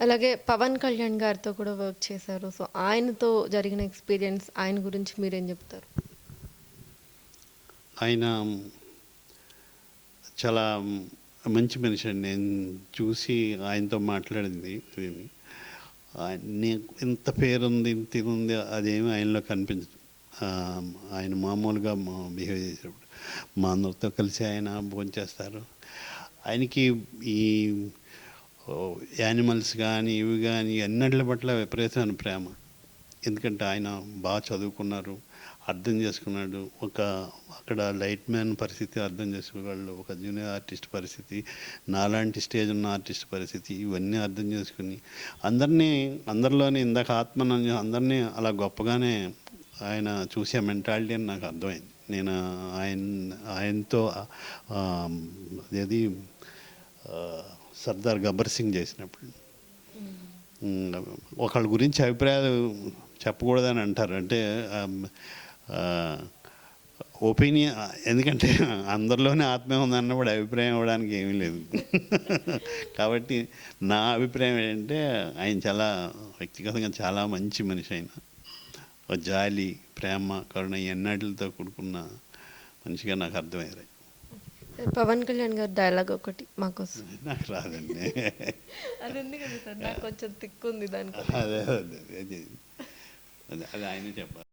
అలాగే 'పవన్ కళ్యాణ్' గారితో కూడా వర్క్ చేశారు. సో, ఆయనతో జరిగిన ఎక్స్‌పీరియన్స్ ఆయన గురించి మీరేం జెప్తారు? ఆయన చాలా మంచి మనిషి అండి. నేను చూసి ఆయనతో మాట్లాడింది నేను. నీకు ఇంత పేరుంది, ఇంత ఇదుంది అదేమి ఆయనలో కనిపించదు. ఆయన మామూలుగా బిహేవ్ చేసేటప్పుడు మా అందరితో కలిసి ఆయన భోంచేస్తారు. ఆయనకి ఈ యానిమల్స్ కానీ ఇవి కానీ అన్నిటి పట్ల విపరీతమైన ప్రేమ. ఎందుకంటే ఆయన బాగా చదువుకున్నారు, అర్థం చేసుకున్నాడు. అక్కడ లైట్ మ్యాన్ పరిస్థితి అర్థం చేసుకోగలడు, ఒక జూనియర్ ఆర్టిస్ట్ పరిస్థితి, నాలాంటి స్టేజ్ ఉన్న ఆర్టిస్ట్ పరిస్థితి, ఇవన్నీ అర్థం చేసుకుని అందరిలోని ఇందాక అందరినీ అలా గొప్పగానే ఆయన చూసే మెంటాలిటీ అని నాకు అర్థమైంది. నేను ఆయనతో ఏది సర్దార్ గబ్బర్ సింగ్ చేసినప్పుడు ఒకళ్ళ గురించి అభిప్రాయాలు చెప్పకూడదని అంటారు. అంటే ఒపీనియన్, ఎందుకంటే అందరిలోనే ఆత్మీయం ఉందన్నప్పుడు అభిప్రాయం ఇవ్వడానికి ఏమీ లేదు. కాబట్టి నా అభిప్రాయం ఏంటంటే ఆయన చాలా వ్యక్తిగతంగా చాలా మంచి మనిషి. ఆయన జాలి, ప్రేమ, కరుణ ఎన్నటితో కూడుకున్న మనిషిగా నాకు అర్థమయ్యారు. 'పవన్ కళ్యాణ్' గారి డైలాగ్ ఒకటి మాకోసం. నాకు రాదండి. అది ఉంది కదా సార్, నాకు కొంచెం తిక్కుంది దానికి. అదే అదే అదే అదే ఆయనే చెప్పాలి.